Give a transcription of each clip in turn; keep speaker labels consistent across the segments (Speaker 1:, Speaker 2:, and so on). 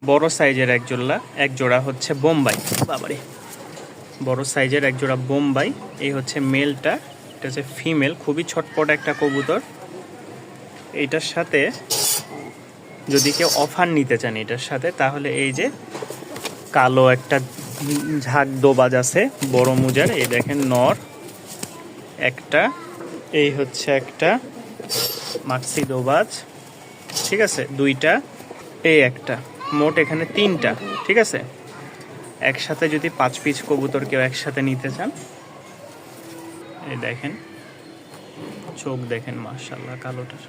Speaker 1: বড় সাইজের এক জোড়া হচ্ছে বোম্বাই। বাবারে, বড় সাইজের এক জোড়া বোম্বাই। এই হচ্ছে মেলটা, এটা হচ্ছে ফিমেল। খুবই ছটপট একটা কবুতর। এইটার সাথে যদি কেউ অফার নিতে চান এটার সাথে, তাহলে এই যে কালো একটা ঝাঁক দোবাজ আছে বড় মুজার, এই দেখেন নর একটা, এই হচ্ছে একটা মাক্সি দোবাজ, ঠিক আছে, দুইটা, এই একটা, মোট এখানে তিনটা, ঠিক আছে। একসাথে যদি 5 পিস কবুতর কেউ একসাথে নিতে চান, এই দেখেন চোখ দেখেন, মাশাআল্লাহ, কালোটার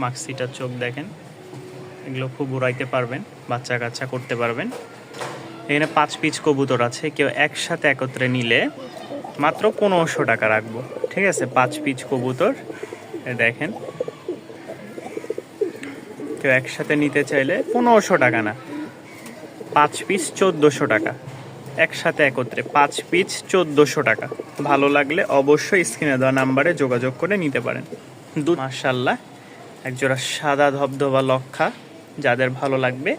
Speaker 1: মাক্সিটার চোখ দেখেন। এগুলো খুব উড়াইতে পারবেন, বাচ্চা কাচ্চা করতে পারবেন। এখানে 5 পিস কবুতর আছে, কেউ একসাথে একত্রে নিলে মাত্র 1500 টাকা রাখবো, ঠিক আছে। 5 পিস কবুতর দেখেন, কেউ একসাথে নিতে চাইলে 1500 টাকা না, 5 পিস 1400 টাকা। একসাথে একত্রে 5 পিস 1400 টাকা। ভালো লাগলে অবশ্যই স্ক্রিনে দেওয়া নাম্বারে যোগাযোগ করে নিতে পারেন। মাশাআল্লাহ, একজোড়া সাদা ধবধবা লক্ষা, যাদের ভালো লাগবে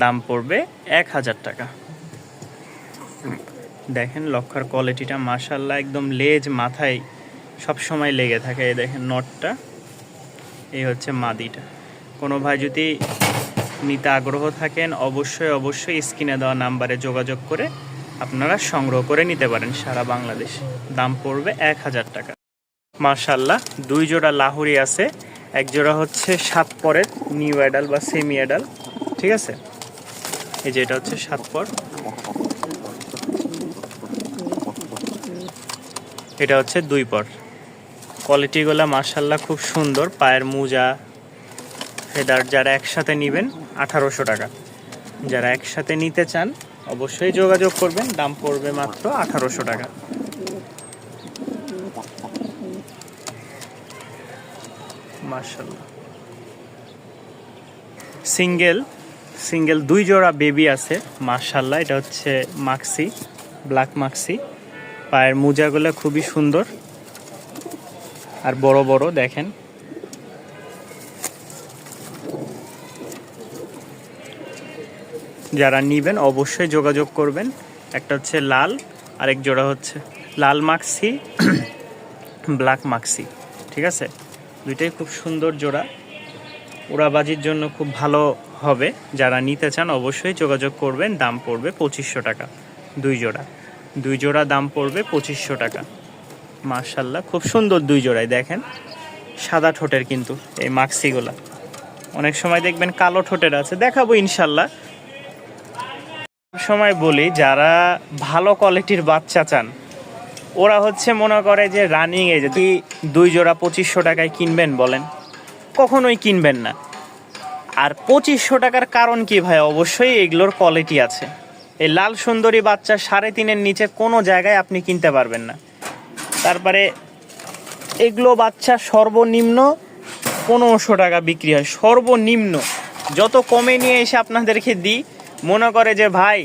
Speaker 1: দাম পড়বে 1000 টাকা। দেখেন লক্ষার কোয়ালিটিটা মাশাআল্লাহ, একদম লেজ মাথায় সব সময় লেগে থাকে। এই দেখেন নটটা, এই হচ্ছে মাদিটা। কোনো ভাই যদি নিতে আগ্রহ থাকেন, অবশ্যই স্ক্রিনে দেওয়া নাম্বারে যোগাযোগ করে আপনারা সংগ্রহ করে নিতে পারেন সারা বাংলাদেশ। দাম পড়বে 1000 টাকা। মাশাআল্লাহ, 2 জোড়া লাহুরি আছে। এক জোড়া হচ্ছে 7 পরের নিউ অ্যাডাল বা সেমি অ্যাডাল, ঠিক আছে। এই যে এটা হচ্ছে 7 পর, এটা হচ্ছে 2 পর। কোয়ালিটিগুলো মাশাআল্লাহ খুব সুন্দর। পায়ের মোজা, ফেদার, যারা একসাথে নেবেন 1800 টাকা। যারা একসাথে নিতে চান অবশ্যই যোগাযোগ করবেন, দাম পড়বে মাত্র 1800 টাকা। মাশাআল্লাহ, সিঙ্গেল 2 জোড়া বেবি আছে মাশাআল্লাহ। এটা হচ্ছে মাক্সি, ব্ল্যাক মাক্সি। পায়ের মোজাগুলো খুবই সুন্দর আর বড় বড় দেখেন। যারা নেবেন অবশ্যই যোগাযোগ করবেন। একটা হচ্ছে লাল, আরেক জোড়া হচ্ছে লাল মাক্সি, ব্ল্যাক মাক্সি, ঠিক আছে। দুইটাই খুব সুন্দর জোড়া, উড়াবাজির জন্য খুব ভালো হবে। যারা নিতে চান অবশ্যই যোগাযোগ করবেন। দাম পড়বে 2500 টাকা 2 জোড়া দাম পড়বে 2500 টাকা। মাশাআল্লাহ, খুব সুন্দর 2 জোড়ায় দেখেন, সাদা ঠোঁটের কিন্তু এই মাক্সিগুলা। অনেক সময় দেখবেন কালো ঠোঁটের আছে, দেখাবো ইনশাল্লাহ। সময় বলি, যারা ভালো কোয়ালিটির বাচ্চা চান, ওরা হচ্ছে মনে করে যে রানিং এ যদি 2 জোড়া 2500 টাকায় কিনবেন, বলেন কখনোই কিনবেন না। আর 2500 টাকার কারণ কি ভাই? অবশ্যই এগুলোর কোয়ালিটি আছে। এই লাল সুন্দরী বাচ্চা 3.5-এর নিচে কোনো জায়গায় আপনি কিনতে পারবেন না। তারপরে এগুলো বাচ্চা সর্বনিম্ন 1500 টাকা বিক্রি হয়, সর্বনিম্ন। যত কমে নিয়ে এসে আপনাদেরকে দিই, মনে করে যে ভাই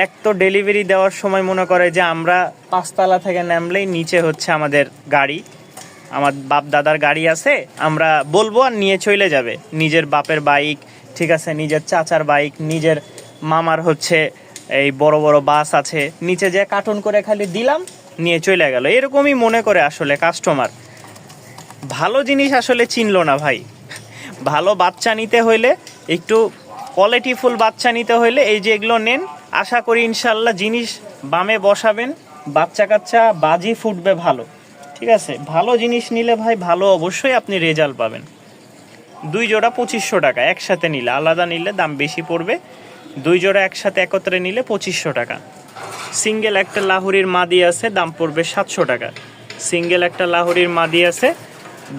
Speaker 1: এক তো ডেলিভারি দেওয়ার সময় মনে করে যে আমরা 5 তলা থেকে নামলেই নিচে হচ্ছে আমাদের গাড়ি, আমার বাপ দাদার গাড়ি আছে, আমরা বলবো আর নিয়ে চলে যাবে। নিজের বাপের বাইক, ঠিক আছে, নিজের চাচার বাইক, নিজের মামার হচ্ছে এই বড় বড় বাস আছে, নিচে যে কার্টুন করে খালি দিলাম, নিয়ে চলে গেল। এরকমই মনে করে আসলে কাস্টমার। ভালো জিনিস আসলে চিনলো না ভাই। ভালো বাচ্চা নিতে হইলে, একটু কোয়ালিটিফুল বাচ্চা নিতে হইলে এই যে এগুলো নেন। আশা করি ইনশাল্লাহ জিনিস বামে বসাবেন, বাচ্চা কাচ্চা বাজি ফুটবে ভালো, ঠিক আছে। ভালো জিনিস নিলে ভাই ভালো অবশ্যই আপনি রেজাল্ট পাবেন। 2 জোড়া 2500 টাকা, একসাথে নিলে, আলাদা নিলে দাম বেশি পড়বে। 2 জোড়া একসাথে একত্রে নিলে 2500 টাকা। সিঙ্গেল একটা লাহুরির মাদি আছে, দাম পড়বে 700 টাকা। সিঙ্গেল একটা লাহুরির মাদি আছে,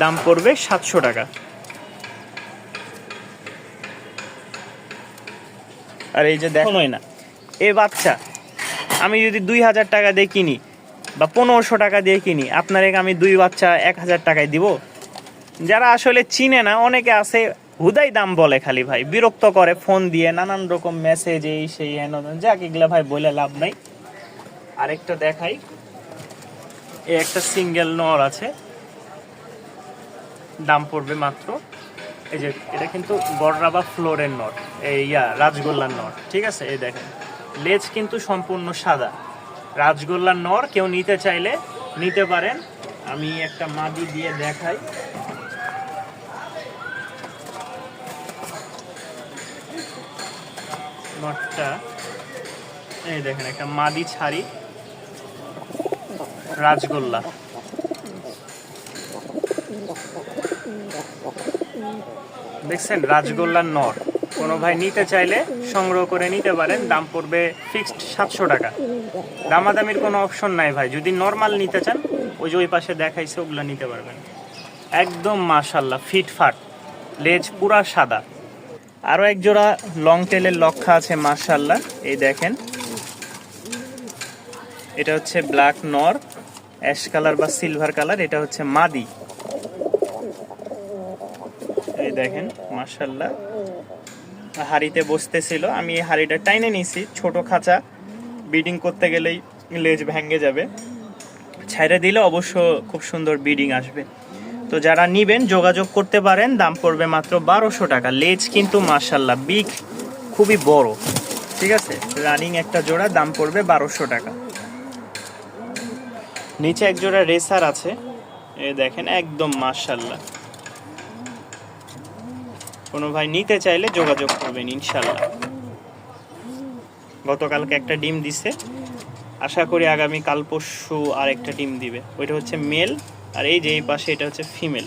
Speaker 1: দাম পড়বে 700 টাকা। আর এই যে দেখোই না, এ বাচ্চা আমি যদি 2000 টাকা দিয়ে কিনি বা 1500 টাকা দিয়ে কিনি, আপনারে আমি 2 বাচ্চা 1000 টাকায় দিব? যারা আসলে চিনে না, অনেকে আছে হুদাই দাম বলে, খালি ভাই বিরক্ত করে ফোন দিয়ে, নানান রকম মেসেজ, এই সেই হেন, যাক এগুলা ভাই বলে লাভ নাই। আরেকটা দেখাই, এই একটা সিঙ্গেল নর আছে, দাম পড়বে মাত্র এই যে এটা কিন্তু গড়রা বা ফ্লোরের নট, এই রাজগোল্লার নট, ঠিক আছে। এই দেখেন লেজ কিন্তু সম্পূর্ণ সাদা, রাজগোল্লার নর। কেউ নিতে চাইলে নিতে পারেন। আমি একটা মাদি দিয়ে দেখাই। নটটা এই দেখেন, একটা মাদি ছাড়ি রাজগোল্লা। দেখছেন রাজগোল্লার নর। কোনো ভাই নিতে চাইলে সংগ্রহ করে নিতে পারেন। দাম পড়বে ফিক্সড 700 টাকা। দামাদামির কোনো অপশন নাই ভাই। যদি নর্মাল নিতে চান, ওই যে ওই পাশে দেখাইছে ওগুলো নিতে পারবেন। একদম মাশাল্লাহ ফিটফাট, লেজ পুরা সাদা। আরও এক জোড়া লং টেলের লক্ষা আছে মাশাল্লাহ। এই দেখেন, এটা হচ্ছে ব্ল্যাক নর, অ্যাশ কালার বা সিলভার কালার। এটা হচ্ছে মাদি। এই দেখেন মাশাল্লাহ, হাড়িতে বসতেছিল। আমি এই হাড়িটা টাইনে নিছি। ছোট খাঁচা, ব্রিডিং করতে গেলেই লেজ ভেঙে যাবে। ছেড়ে দিলে অবশ্য খুব সুন্দর ব্রিডিং আসবে। তো যারা নিবেন যোগাযোগ করতে পারেন। দাম পড়বে মাত্র 1200 টাকা। লেজ কিন্তু মাশাল্লাহ বিগ, খুবই বড়, ঠিক আছে। রানিং একটা জোড়া, দাম পড়বে 1200 টাকা। নিচে এক জোড়া রেসার আছে, এই দেখেন একদম মাশাল্লাহ। কোনো ভাই নিতে চাইলে যোগাযোগ করবেন ইনশাল্লাহ। গতকালকে একটা ডিম দিছে, আশা করি আগামী কাল পরশু আর একটা ডিম দিবে। ওইটা হচ্ছে মেল, আর এই যে এই পাশে এটা হচ্ছে ফিমেল।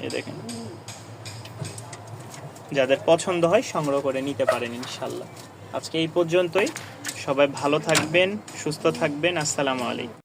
Speaker 1: এই দেখেন, যাদের পছন্দ হয় সংগ্রহ করে নিতে পারেন ইনশাল্লাহ। আজকে এই পর্যন্তই। সবাই ভালো থাকবেন, সুস্থ থাকবেন। আসসালামু আলাইকুম।